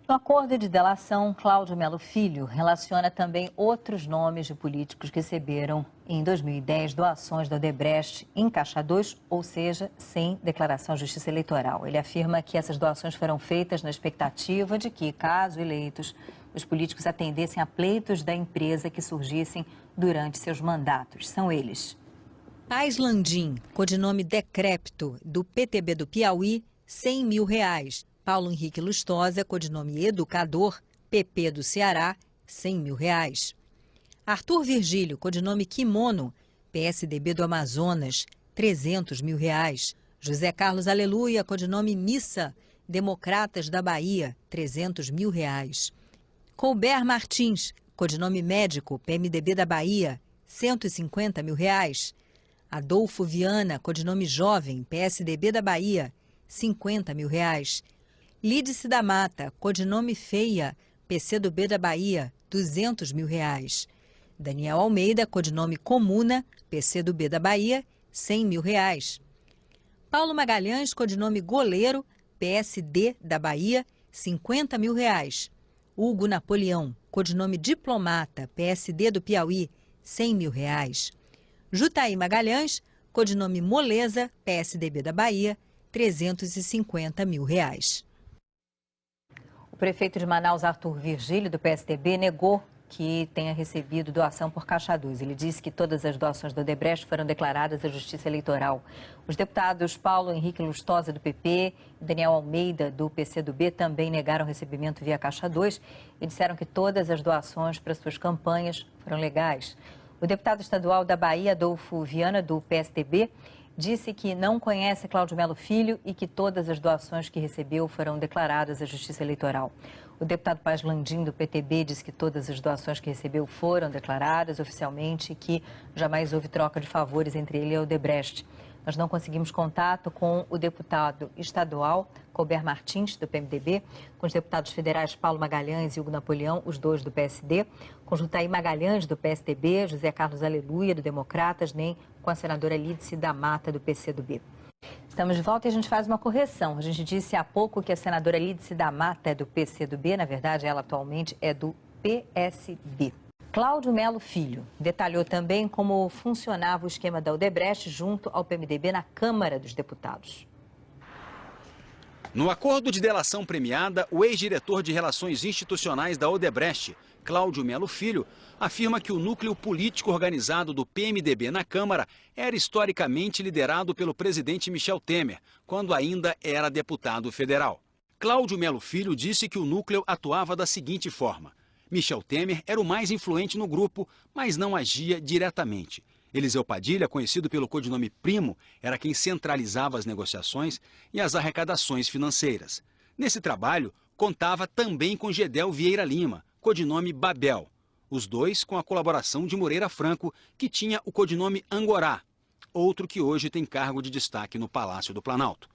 No acordo de delação, Cláudio Melo Filho relaciona também outros nomes de políticos que receberam, em 2010, doações da Odebrecht em Caixa 2, ou seja, sem declaração à Justiça Eleitoral. Ele afirma que essas doações foram feitas na expectativa de que, caso eleitos, os políticos atendessem a pleitos da empresa que surgissem durante seus mandatos. São eles: Paz Landim, codinome Decrépito, do PTB do Piauí, R$100 mil. Paulo Henrique Lustosa, codinome Educador, PP do Ceará, R$100 mil. Arthur Virgílio, codinome Kimono, PSDB do Amazonas, R$300 mil. José Carlos Aleluia, codinome Missa, Democratas da Bahia, R$300 mil. Colbert Martins, codinome Médico, PMDB da Bahia, R$150 mil. Adolfo Viana, codinome Jovem, PSDB da Bahia, R$50 mil. Lídice da Mata, codinome Feia, PCdoB da Bahia, R$200 mil. Daniel Almeida, codinome Comuna, PCdoB da Bahia, R$100 mil. Paulo Magalhães, codinome Goleiro, PSD da Bahia, R$50 mil. Hugo Napoleão, codinome Diplomata, PSD do Piauí, R$100 mil. Jutaí Magalhães, codinome Moleza, PSDB da Bahia, R$350 mil. O prefeito de Manaus, Arthur Virgílio, do PSDB, negou que tenha recebido doação por Caixa 2. Ele disse que todas as doações do Odebrecht foram declaradas à Justiça Eleitoral. Os deputados Paulo Henrique Lustosa, do PP, e Daniel Almeida, do PCdoB, também negaram o recebimento via Caixa 2 e disseram que todas as doações para suas campanhas foram legais. O deputado estadual da Bahia, Adolfo Viana, do PSDB, disse que não conhece Cláudio Melo Filho e que todas as doações que recebeu foram declaradas à Justiça Eleitoral. O deputado Paz Landim, do PTB, disse que todas as doações que recebeu foram declaradas oficialmente e que jamais houve troca de favores entre ele e a Odebrecht. Nós não conseguimos contato com o deputado estadual, Colbert Martins, do PMDB, com os deputados federais Paulo Magalhães e Hugo Napoleão, os dois do PSD, com Jutaí Magalhães, do PSDB, José Carlos Aleluia, do Democratas, nem com a senadora Lídice da Mata, do PCdoB. Estamos de volta e a gente faz uma correção. A gente disse há pouco que a senadora Lídice da Mata é do PCdoB, na verdade ela atualmente é do PSB. Cláudio Melo Filho detalhou também como funcionava o esquema da Odebrecht junto ao PMDB na Câmara dos Deputados. No acordo de delação premiada, o ex-diretor de Relações Institucionais da Odebrecht, Cláudio Melo Filho, afirma que o núcleo político organizado do PMDB na Câmara era historicamente liderado pelo presidente Michel Temer, quando ainda era deputado federal. Cláudio Melo Filho disse que o núcleo atuava da seguinte forma: Michel Temer era o mais influente no grupo, mas não agia diretamente. Eliseu Padilha, conhecido pelo codinome Primo, era quem centralizava as negociações e as arrecadações financeiras. Nesse trabalho, contava também com Gedel Vieira Lima, codinome Babel. Os dois com a colaboração de Moreira Franco, que tinha o codinome Angorá, outro que hoje tem cargo de destaque no Palácio do Planalto.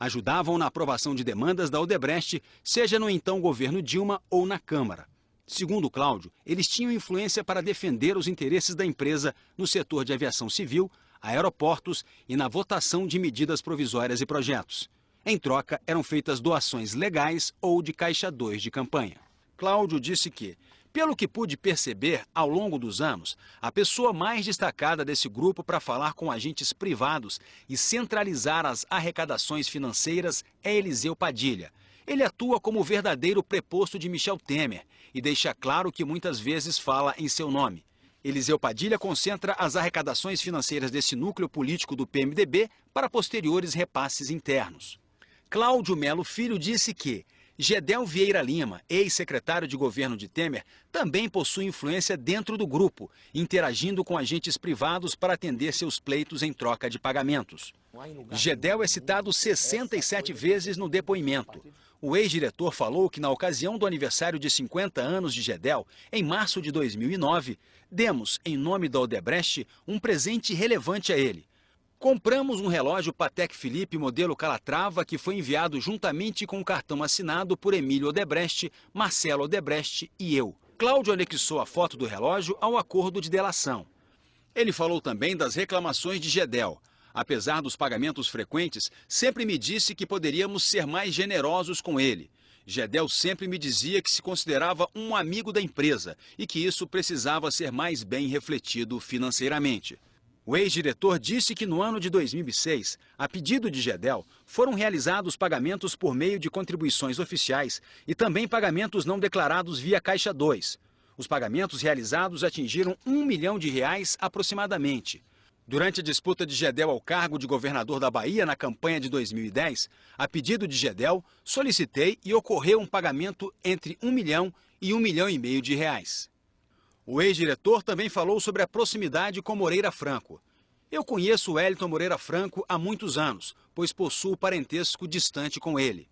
Ajudavam na aprovação de demandas da Odebrecht, seja no então governo Dilma ou na Câmara. Segundo Cláudio, eles tinham influência para defender os interesses da empresa no setor de aviação civil, aeroportos e na votação de medidas provisórias e projetos. Em troca, eram feitas doações legais ou de Caixa 2 de campanha. Cláudio disse que, pelo que pude perceber ao longo dos anos, a pessoa mais destacada desse grupo para falar com agentes privados e centralizar as arrecadações financeiras é Eliseu Padilha. Ele atua como o verdadeiro preposto de Michel Temer e deixa claro que muitas vezes fala em seu nome. Eliseu Padilha concentra as arrecadações financeiras desse núcleo político do PMDB para posteriores repasses internos. Cláudio Melo Filho disse que Gedel Vieira Lima, ex-secretário de governo de Temer, também possui influência dentro do grupo, interagindo com agentes privados para atender seus pleitos em troca de pagamentos. Gedel é citado 67 vezes no depoimento. O ex-diretor falou que na ocasião do aniversário de 50 anos de Gedel, em março de 2009, demos, em nome da Odebrecht, um presente relevante a ele. Compramos um relógio Patek Philippe modelo Calatrava que foi enviado juntamente com o cartão assinado por Emílio Odebrecht, Marcelo Odebrecht e eu. Cláudio anexou a foto do relógio ao acordo de delação. Ele falou também das reclamações de Gedel. Apesar dos pagamentos frequentes, sempre me disse que poderíamos ser mais generosos com ele. Gedel sempre me dizia que se considerava um amigo da empresa e que isso precisava ser mais bem refletido financeiramente. O ex-diretor disse que no ano de 2006, a pedido de Gedel, foram realizados pagamentos por meio de contribuições oficiais e também pagamentos não declarados via Caixa 2. Os pagamentos realizados atingiram R$1 milhão aproximadamente. Durante a disputa de Gedel ao cargo de governador da Bahia na campanha de 2010, a pedido de Gedel, solicitei e ocorreu um pagamento entre R$1 milhão e R$1,5 milhão. O ex-diretor também falou sobre a proximidade com Moreira Franco. Eu conheço o Wellington Moreira Franco há muitos anos, pois possuo parentesco distante com ele.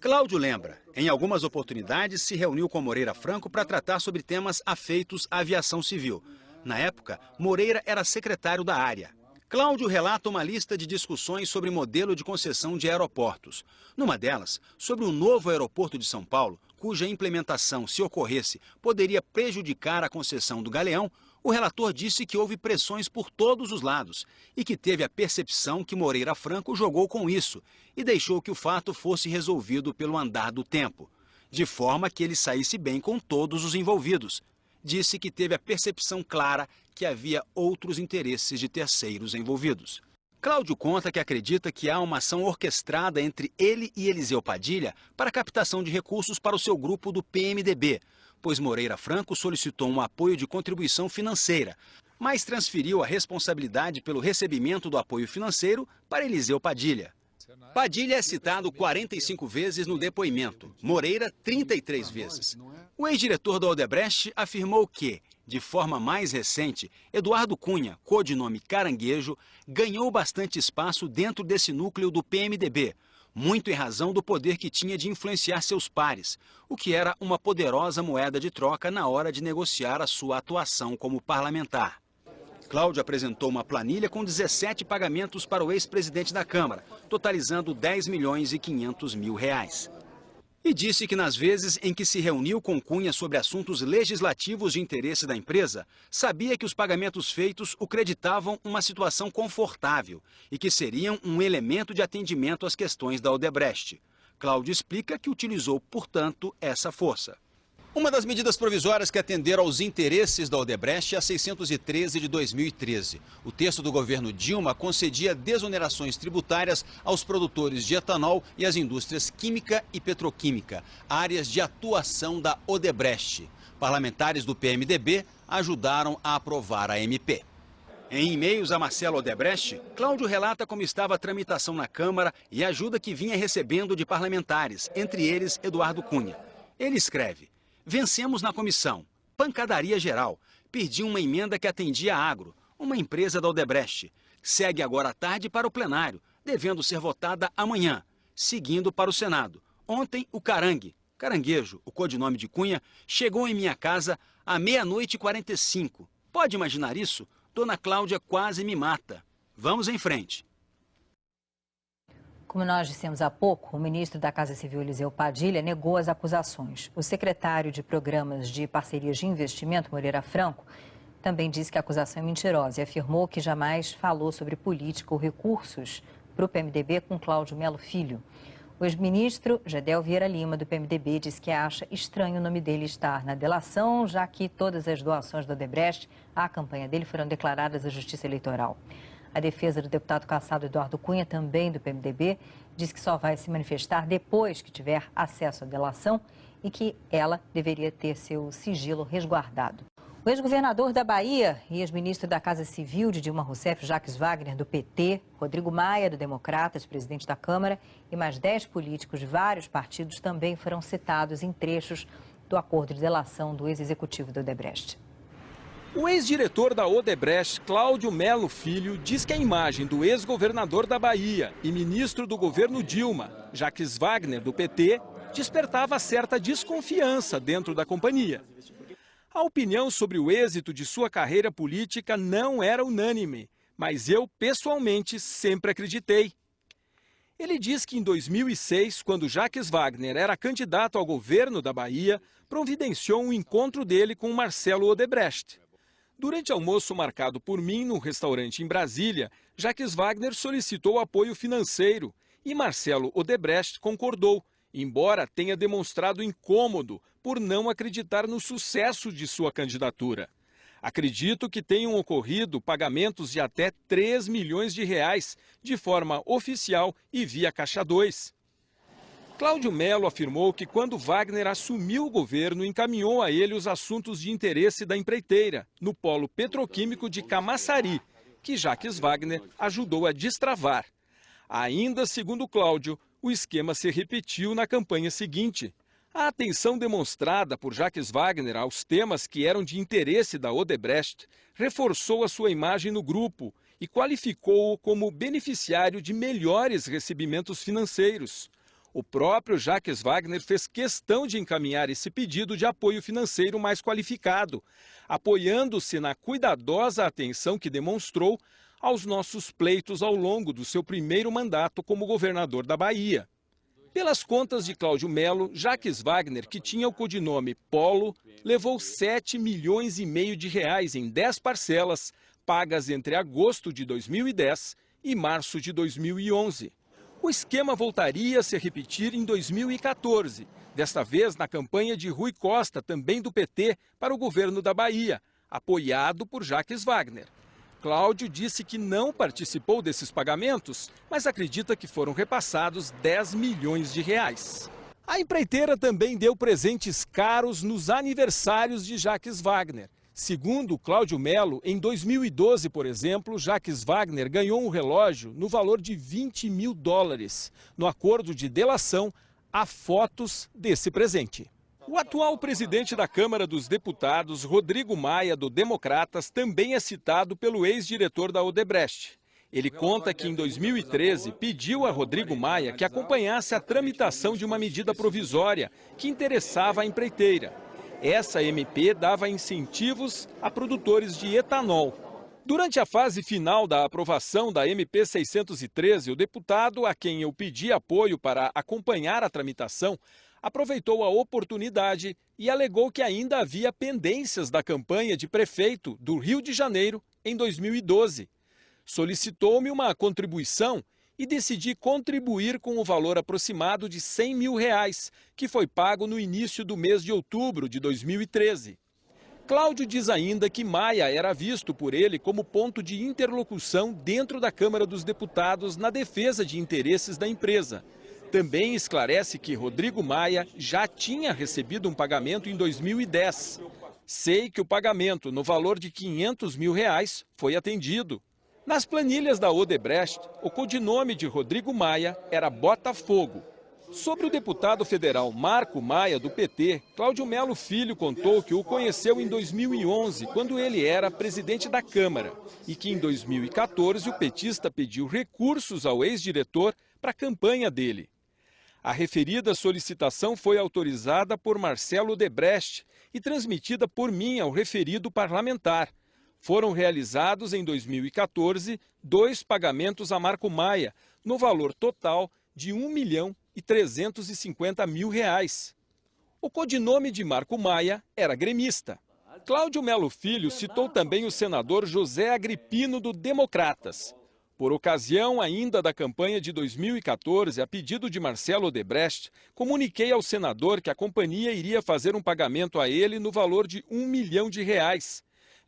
Cláudio lembra, em algumas oportunidades se reuniu com Moreira Franco para tratar sobre temas afeitos à aviação civil. Na época, Moreira era secretário da área. Cláudio relata uma lista de discussões sobre modelo de concessão de aeroportos. Numa delas, sobre o novo aeroporto de São Paulo, cuja implementação, se ocorresse, poderia prejudicar a concessão do Galeão, o relator disse que houve pressões por todos os lados e que teve a percepção que Moreira Franco jogou com isso e deixou que o fato fosse resolvido pelo andar do tempo, de forma que ele saísse bem com todos os envolvidos. Disse que teve a percepção clara que havia outros interesses de terceiros envolvidos. Cláudio conta que acredita que há uma ação orquestrada entre ele e Eliseu Padilha para a captação de recursos para o seu grupo do PMDB, pois Moreira Franco solicitou um apoio de contribuição financeira, mas transferiu a responsabilidade pelo recebimento do apoio financeiro para Eliseu Padilha. Padilha é citado 45 vezes no depoimento, Moreira 33 vezes. O ex-diretor da Odebrecht afirmou que, de forma mais recente, Eduardo Cunha, codinome Caranguejo, ganhou bastante espaço dentro desse núcleo do PMDB, muito em razão do poder que tinha de influenciar seus pares, o que era uma poderosa moeda de troca na hora de negociar a sua atuação como parlamentar. Cláudio apresentou uma planilha com 17 pagamentos para o ex-presidente da Câmara, totalizando R$10,5 milhões. E disse que nas vezes em que se reuniu com Cunha sobre assuntos legislativos de interesse da empresa, sabia que os pagamentos feitos o creditavam uma situação confortável e que seriam um elemento de atendimento às questões da Odebrecht. Cláudio explica que utilizou, portanto, essa força. Uma das medidas provisórias que atenderam aos interesses da Odebrecht é a 613 de 2013. O texto do governo Dilma concedia desonerações tributárias aos produtores de etanol e às indústrias química e petroquímica, áreas de atuação da Odebrecht. Parlamentares do PMDB ajudaram a aprovar a MP. Em e-mails a Marcelo Odebrecht, Cláudio relata como estava a tramitação na Câmara e a ajuda que vinha recebendo de parlamentares, entre eles Eduardo Cunha. Ele escreve: vencemos na comissão, pancadaria geral, perdi uma emenda que atendia a Agro, uma empresa da Odebrecht. Segue agora à tarde para o plenário, devendo ser votada amanhã, seguindo para o Senado. Ontem, o Caranguejo, o codinome de Cunha, chegou em minha casa à 00:45. Pode imaginar isso? Dona Cláudia quase me mata. Vamos em frente. Como nós dissemos há pouco, o ministro da Casa Civil, Eliseu Padilha, negou as acusações. O secretário de Programas de Parcerias de Investimento, Moreira Franco, também disse que a acusação é mentirosa e afirmou que jamais falou sobre política ou recursos para o PMDB com Cláudio Melo Filho. O ex-ministro Gedel Vieira Lima, do PMDB, disse que acha estranho o nome dele estar na delação, já que todas as doações da Odebrecht à campanha dele foram declaradas à Justiça Eleitoral. A defesa do deputado cassado Eduardo Cunha, também do PMDB, diz que só vai se manifestar depois que tiver acesso à delação e que ela deveria ter seu sigilo resguardado. O ex-governador da Bahia e ex-ministro da Casa Civil de Dilma Rousseff, Jacques Wagner, do PT, Rodrigo Maia, do Democratas, presidente da Câmara, e mais 10 políticos de vários partidos também foram citados em trechos do acordo de delação do ex-executivo da Odebrecht. O ex-diretor da Odebrecht, Cláudio Melo Filho, diz que a imagem do ex-governador da Bahia e ministro do governo Dilma, Jacques Wagner, do PT, despertava certa desconfiança dentro da companhia. A opinião sobre o êxito de sua carreira política não era unânime, mas eu, pessoalmente, sempre acreditei. Ele diz que em 2006, quando Jacques Wagner era candidato ao governo da Bahia, providenciou um encontro dele com Marcelo Odebrecht. Durante almoço marcado por mim no restaurante em Brasília, Jacques Wagner solicitou apoio financeiro e Marcelo Odebrecht concordou embora tenha demonstrado incômodo por não acreditar no sucesso de sua candidatura. Acredito que tenham ocorrido pagamentos de até 3 milhões de reais de forma oficial e via Caixa 2. Cláudio Mello afirmou que quando Wagner assumiu o governo, encaminhou a ele os assuntos de interesse da empreiteira, no polo petroquímico de Camaçari, que Jacques Wagner ajudou a destravar. Ainda segundo Cláudio, o esquema se repetiu na campanha seguinte. A atenção demonstrada por Jacques Wagner aos temas que eram de interesse da Odebrecht reforçou a sua imagem no grupo e qualificou-o como beneficiário de melhores recebimentos financeiros. O próprio Jacques Wagner fez questão de encaminhar esse pedido de apoio financeiro mais qualificado, apoiando-se na cuidadosa atenção que demonstrou aos nossos pleitos ao longo do seu primeiro mandato como governador da Bahia. Pelas contas de Cláudio Mello, Jacques Wagner, que tinha o codinome Polo, levou 7,5 milhões de reais em 10 parcelas, pagas entre agosto de 2010 e março de 2011. O esquema voltaria a se repetir em 2014, desta vez na campanha de Rui Costa, também do PT, para o governo da Bahia, apoiado por Jacques Wagner. Cláudio disse que não participou desses pagamentos, mas acredita que foram repassados 10 milhões de reais. A empreiteira também deu presentes caros nos aniversários de Jacques Wagner. Segundo Cláudio Mello, em 2012, por exemplo, Jacques Wagner ganhou um relógio no valor de $20 mil. No acordo de delação, há fotos desse presente. O atual presidente da Câmara dos Deputados, Rodrigo Maia, do Democratas, também é citado pelo ex-diretor da Odebrecht. Ele conta que em 2013 pediu a Rodrigo Maia que acompanhasse a tramitação de uma medida provisória que interessava a empreiteira. Essa MP dava incentivos a produtores de etanol. Durante a fase final da aprovação da MP 613, o deputado, a quem eu pedi apoio para acompanhar a tramitação, aproveitou a oportunidade e alegou que ainda havia pendências da campanha de prefeito do Rio de Janeiro em 2012. Solicitou-me uma contribuição e decidi contribuir com o valor aproximado de R$100 mil, que foi pago no início do mês de outubro de 2013. Cláudio diz ainda que Maia era visto por ele como ponto de interlocução dentro da Câmara dos Deputados na defesa de interesses da empresa. Também esclarece que Rodrigo Maia já tinha recebido um pagamento em 2010. Sei que o pagamento no valor de R$500 mil foi atendido. Nas planilhas da Odebrecht, o codinome de Rodrigo Maia era Botafogo. Sobre o deputado federal Marco Maia, do PT, Cláudio Mello Filho contou que o conheceu em 2011, quando ele era presidente da Câmara, e que em 2014 o petista pediu recursos ao ex-diretor para a campanha dele. A referida solicitação foi autorizada por Marcelo Odebrecht e transmitida por mim ao referido parlamentar. Foram realizados em 2014 2 pagamentos a Marco Maia, no valor total de R$1,350 mil. O codinome de Marco Maia era gremista. Cláudio Mello Filho citou também o senador José Agripino, do Democratas. Por ocasião ainda da campanha de 2014, a pedido de Marcelo Odebrecht, comuniquei ao senador que a companhia iria fazer um pagamento a ele no valor de R$1 milhão.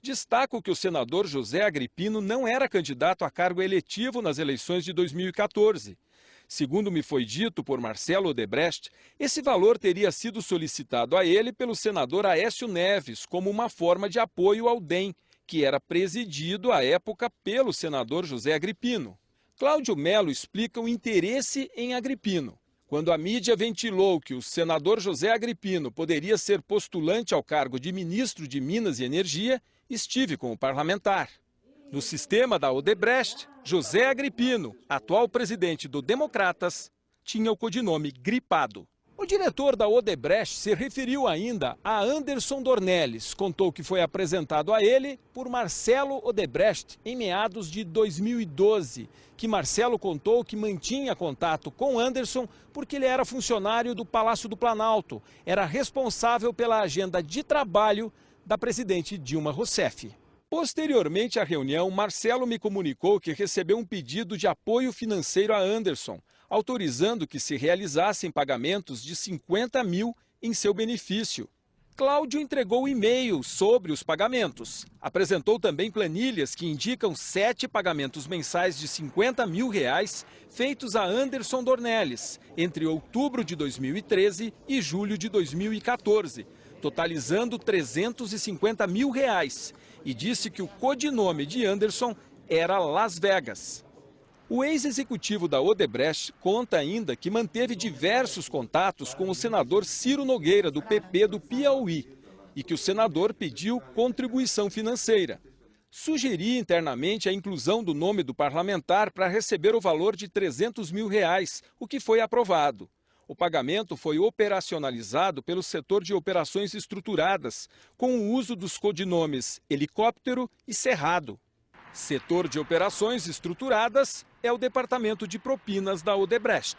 Destaco que o senador José Agripino não era candidato a cargo eletivo nas eleições de 2014. Segundo me foi dito por Marcelo Odebrecht, esse valor teria sido solicitado a ele pelo senador Aécio Neves como uma forma de apoio ao DEM, que era presidido à época pelo senador José Agripino. Cláudio Mello explica o interesse em Agripino. Quando a mídia ventilou que o senador José Agripino poderia ser postulante ao cargo de ministro de Minas e Energia, estive com o parlamentar. No sistema da Odebrecht, José Agripino, atual presidente do Democratas, tinha o codinome Gripado. O diretor da Odebrecht se referiu ainda a Anderson Dornelles, contou que foi apresentado a ele por Marcelo Odebrecht em meados de 2012, que Marcelo contou que mantinha contato com Anderson porque ele era funcionário do Palácio do Planalto, era responsável pela agenda de trabalho da presidente Dilma Rousseff. Posteriormente à reunião, Marcelo me comunicou que recebeu um pedido de apoio financeiro a Anderson, autorizando que se realizassem pagamentos de 50 mil em seu benefício. Cláudio entregou e-mail sobre os pagamentos. Apresentou também planilhas que indicam 7 pagamentos mensais de 50 mil reais feitos a Anderson Dornelles entre outubro de 2013 e julho de 2014, totalizando 350 mil reais, e disse que o codinome de Anderson era Las Vegas. O ex-executivo da Odebrecht conta ainda que manteve diversos contatos com o senador Ciro Nogueira, do PP do Piauí, e que o senador pediu contribuição financeira. Sugeria internamente a inclusão do nome do parlamentar para receber o valor de 300 mil reais, o que foi aprovado. O pagamento foi operacionalizado pelo setor de operações estruturadas, com o uso dos codinomes Helicóptero e Cerrado. Setor de operações estruturadas é o departamento de propinas da Odebrecht.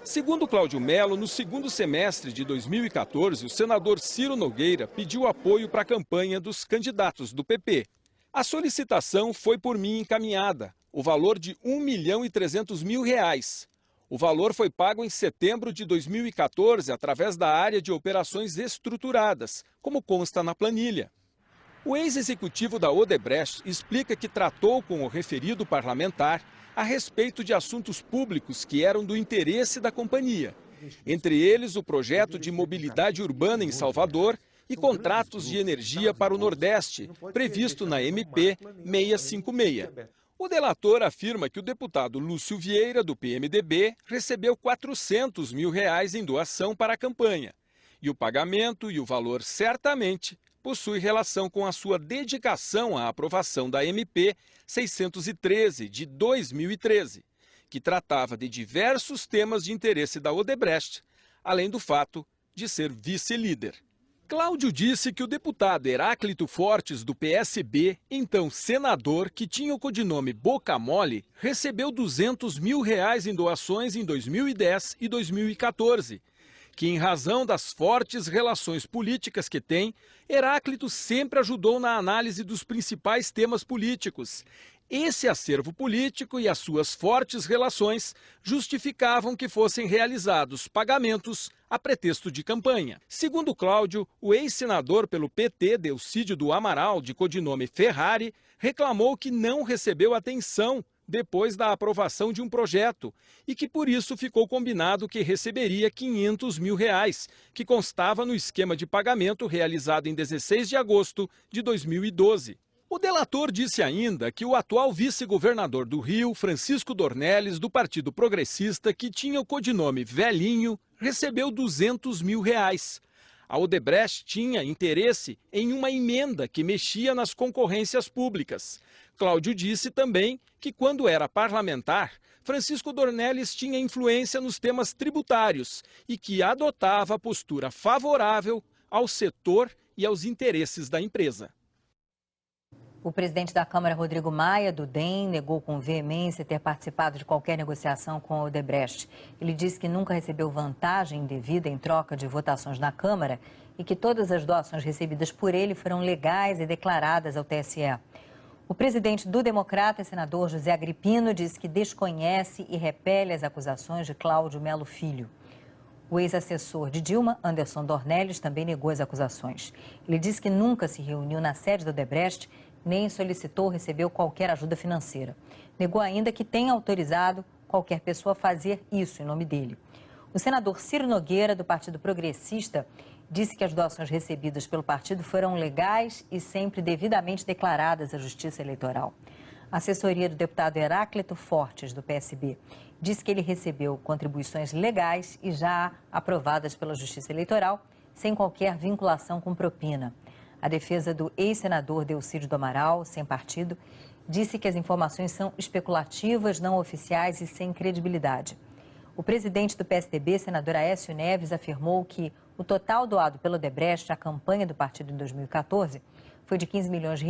Segundo Cláudio Mello, no segundo semestre de 2014, o senador Ciro Nogueira pediu apoio para a campanha dos candidatos do PP. A solicitação foi por mim encaminhada, o valor de R$ 1.300.000. O valor foi pago em setembro de 2014 através da área de operações estruturadas, como consta na planilha. O ex-executivo da Odebrecht explica que tratou com o referido parlamentar a respeito de assuntos públicos que eram do interesse da companhia, entre eles o projeto de mobilidade urbana em Salvador e contratos de energia para o Nordeste, previsto na MP 656. O delator afirma que o deputado Lúcio Vieira, do PMDB, recebeu R$ 400 mil em doação para a campanha, e o pagamento e o valor certamente possui relação com a sua dedicação à aprovação da MP 613, de 2013, que tratava de diversos temas de interesse da Odebrecht, além do fato de ser vice-líder. Cláudio disse que o deputado Heráclito Fortes, do PSB, então senador, que tinha o codinome Boca Mole, recebeu R$ 200 mil em doações em 2010 e 2014, que, em razão das fortes relações políticas que tem, Heráclito sempre ajudou na análise dos principais temas políticos. Esse acervo político e as suas fortes relações justificavam que fossem realizados pagamentos a pretexto de campanha. Segundo Cláudio, o ex-senador pelo PT, Delcídio do Amaral, de codinome Ferrari, reclamou que não recebeu atenção depois da aprovação de um projeto e que por isso ficou combinado que receberia R$ 500 mil, que constava no esquema de pagamento realizado em 16 de agosto de 2012. O delator disse ainda que o atual vice-governador do Rio, Francisco Dornelles, do Partido Progressista, que tinha o codinome Velhinho, recebeu R$ 200 mil. A Odebrecht tinha interesse em uma emenda que mexia nas concorrências públicas. Cláudio disse também que, quando era parlamentar, Francisco Dornelles tinha influência nos temas tributários e que adotava postura favorável ao setor e aos interesses da empresa. O presidente da Câmara, Rodrigo Maia, do DEM, negou com veemência ter participado de qualquer negociação com a Odebrecht. Ele disse que nunca recebeu vantagem indevida em troca de votações na Câmara e que todas as doações recebidas por ele foram legais e declaradas ao TSE. O presidente do Democrata, senador José Agripino, disse que desconhece e repele as acusações de Cláudio Mello Filho. O ex-assessor de Dilma, Anderson Dornelles, também negou as acusações. Ele disse que nunca se reuniu na sede da Odebrecht, nem solicitou ou recebeu qualquer ajuda financeira. Negou ainda que tenha autorizado qualquer pessoa a fazer isso em nome dele. O senador Ciro Nogueira, do Partido Progressista, disse que as doações recebidas pelo partido foram legais e sempre devidamente declaradas à Justiça Eleitoral. A assessoria do deputado Heráclito Fortes, do PSB, disse que ele recebeu contribuições legais e já aprovadas pela Justiça Eleitoral, sem qualquer vinculação com propina. A defesa do ex-senador Delcídio do Amaral, sem partido, disse que as informações são especulativas, não oficiais e sem credibilidade. O presidente do PSDB, senador Aécio Neves, afirmou que o total doado pela Odebrecht à campanha do partido em 2014 foi de R$ 15 milhões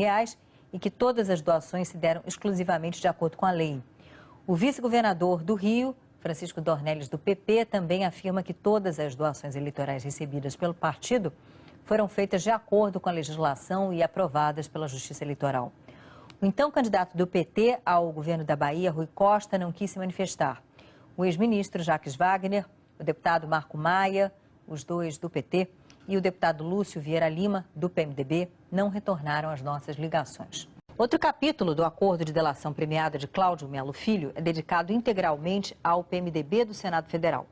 e que todas as doações se deram exclusivamente de acordo com a lei. O vice-governador do Rio, Francisco Dornelles, do PP, também afirma que todas as doações eleitorais recebidas pelo partido foram feitas de acordo com a legislação e aprovadas pela Justiça Eleitoral. O então candidato do PT ao governo da Bahia, Rui Costa, não quis se manifestar. O ex-ministro Jacques Wagner, o deputado Marco Maia, os dois do PT, e o deputado Lúcio Vieira Lima, do PMDB, não retornaram às nossas ligações. Outro capítulo do acordo de delação premiada de Cláudio Melo Filho é dedicado integralmente ao PMDB do Senado Federal.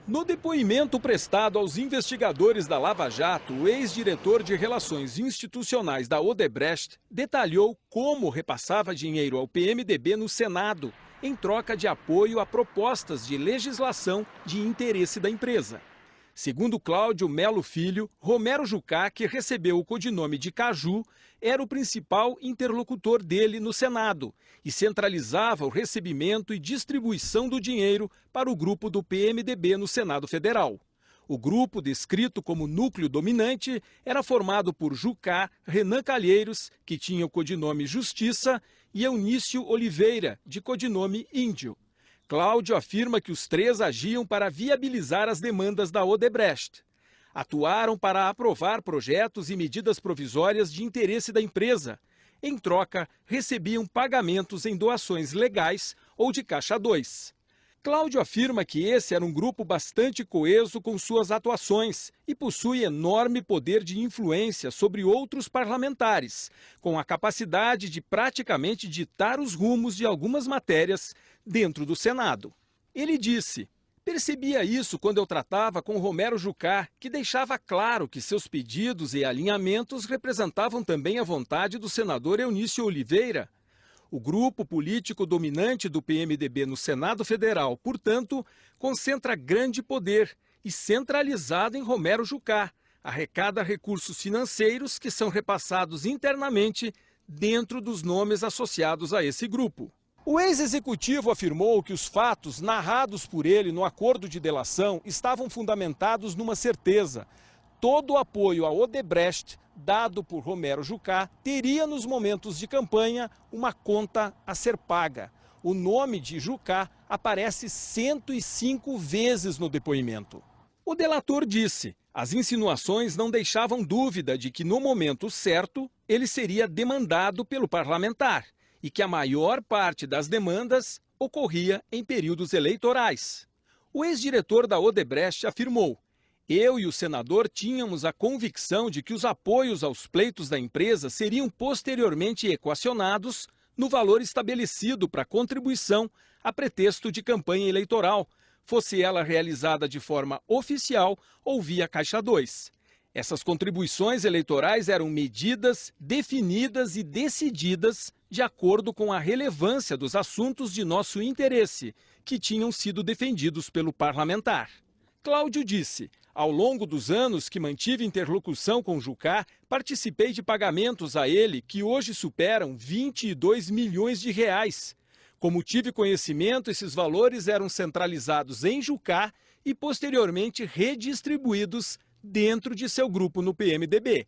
No depoimento prestado aos investigadores da Lava Jato, o ex-diretor de Relações Institucionais da Odebrecht detalhou como repassava dinheiro ao PMDB no Senado, em troca de apoio a propostas de legislação de interesse da empresa. Segundo Cláudio Melo Filho, Romero Jucá, que recebeu o codinome de Caju, era o principal interlocutor dele no Senado e centralizava o recebimento e distribuição do dinheiro para o grupo do PMDB no Senado Federal. O grupo, descrito como núcleo dominante, era formado por Jucá, Renan Calheiros, que tinha o codinome Justiça, e Eunício Oliveira, de codinome Índio. Cláudio afirma que os três agiam para viabilizar as demandas da Odebrecht. Atuaram para aprovar projetos e medidas provisórias de interesse da empresa. Em troca, recebiam pagamentos em doações legais ou de caixa 2. Cláudio afirma que esse era um grupo bastante coeso com suas atuações e possui enorme poder de influência sobre outros parlamentares, com a capacidade de praticamente ditar os rumos de algumas matérias dentro do Senado. Ele disse: percebia isso quando eu tratava com Romero Jucá, que deixava claro que seus pedidos e alinhamentos representavam também a vontade do senador Eunício Oliveira. O grupo político dominante do PMDB no Senado Federal, portanto, concentra grande poder e, centralizado em Romero Jucá, arrecada recursos financeiros que são repassados internamente dentro dos nomes associados a esse grupo. O ex-executivo afirmou que os fatos narrados por ele no acordo de delação estavam fundamentados numa certeza: todo o apoio à Odebrecht dado por Romero Jucá teria nos momentos de campanha uma conta a ser paga. O nome de Jucá aparece 105 vezes no depoimento. O delator disse: as insinuações não deixavam dúvida de que no momento certo ele seria demandado pelo parlamentar e que a maior parte das demandas ocorria em períodos eleitorais. O ex-diretor da Odebrecht afirmou: eu e o senador tínhamos a convicção de que os apoios aos pleitos da empresa seriam posteriormente equacionados no valor estabelecido para contribuição a pretexto de campanha eleitoral, fosse ela realizada de forma oficial ou via Caixa 2. Essas contribuições eleitorais eram medidas, definidas e decididas de acordo com a relevância dos assuntos de nosso interesse, que tinham sido defendidos pelo parlamentar. Cláudio disse: ao longo dos anos que mantive interlocução com Jucá, participei de pagamentos a ele que hoje superam 22 milhões de reais. Como tive conhecimento, esses valores eram centralizados em Jucá e posteriormente redistribuídos dentro de seu grupo no PMDB.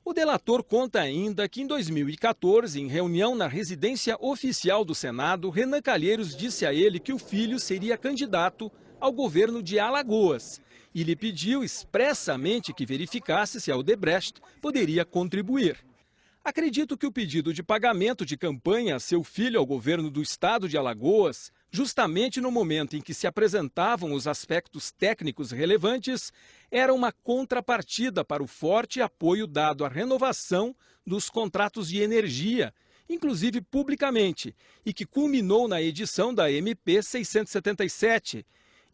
O delator conta ainda que em 2014, em reunião na residência oficial do Senado, Renan Calheiros disse a ele que o filho seria candidato ao governo de Alagoas e lhe pediu expressamente que verificasse se a Odebrecht poderia contribuir. Acredito que o pedido de pagamento de campanha a seu filho ao governo do estado de Alagoas, justamente no momento em que se apresentavam os aspectos técnicos relevantes, era uma contrapartida para o forte apoio dado à renovação dos contratos de energia, inclusive publicamente, e que culminou na edição da MP 677.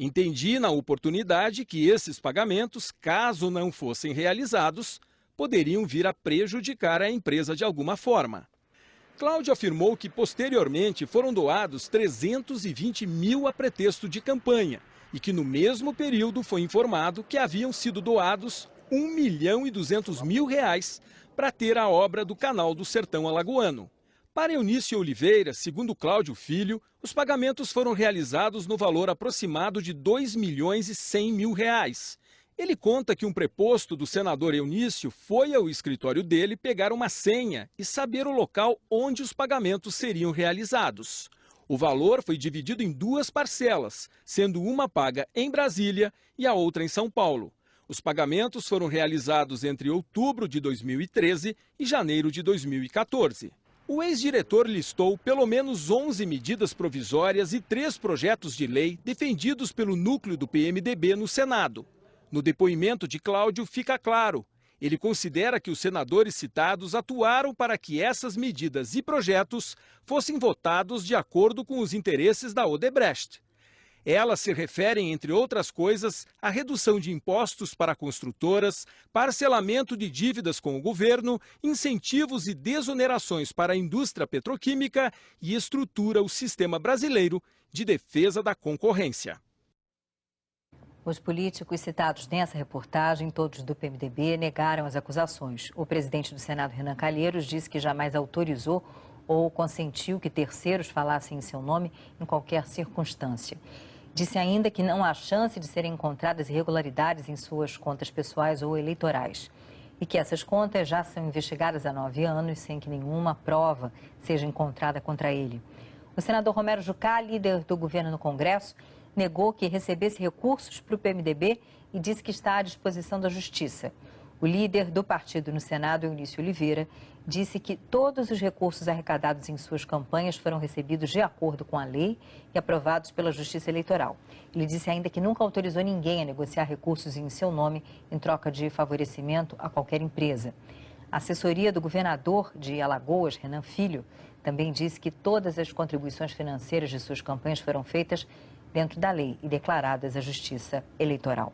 Entendi na oportunidade que esses pagamentos, caso não fossem realizados, poderiam vir a prejudicar a empresa de alguma forma. Cláudio afirmou que posteriormente foram doados 320 mil a pretexto de campanha e que no mesmo período foi informado que haviam sido doados R$1.200.000 para ter a obra do Canal do Sertão Alagoano. Para Eunício Oliveira, segundo Cláudio Filho, os pagamentos foram realizados no valor aproximado de R$2.100.000. Ele conta que um preposto do senador Eunício foi ao escritório dele pegar uma senha e saber o local onde os pagamentos seriam realizados. O valor foi dividido em duas parcelas, sendo uma paga em Brasília e a outra em São Paulo. Os pagamentos foram realizados entre outubro de 2013 e janeiro de 2014. O ex-diretor listou pelo menos 11 medidas provisórias e 3 projetos de lei defendidos pelo núcleo do PMDB no Senado. No depoimento de Cláudio fica claro, ele considera que os senadores citados atuaram para que essas medidas e projetos fossem votados de acordo com os interesses da Odebrecht. Elas se referem, entre outras coisas, à redução de impostos para construtoras, parcelamento de dívidas com o governo, incentivos e desonerações para a indústria petroquímica e estrutura o sistema brasileiro de defesa da concorrência. Os políticos citados nessa reportagem, todos do PMDB, negaram as acusações. O presidente do Senado, Renan Calheiros, disse que jamais autorizou ou consentiu que terceiros falassem em seu nome em qualquer circunstância. Disse ainda que não há chance de serem encontradas irregularidades em suas contas pessoais ou eleitorais e que essas contas já são investigadas há 9 anos sem que nenhuma prova seja encontrada contra ele. O senador Romero Jucá, líder do governo no Congresso, negou que recebesse recursos para o PMDB e disse que está à disposição da Justiça. O líder do partido no Senado, Eunício Oliveira, disse que todos os recursos arrecadados em suas campanhas foram recebidos de acordo com a lei e aprovados pela Justiça Eleitoral. Ele disse ainda que nunca autorizou ninguém a negociar recursos em seu nome em troca de favorecimento a qualquer empresa. A assessoria do governador de Alagoas, Renan Filho, também disse que todas as contribuições financeiras de suas campanhas foram feitas dentro da lei e declaradas à Justiça Eleitoral.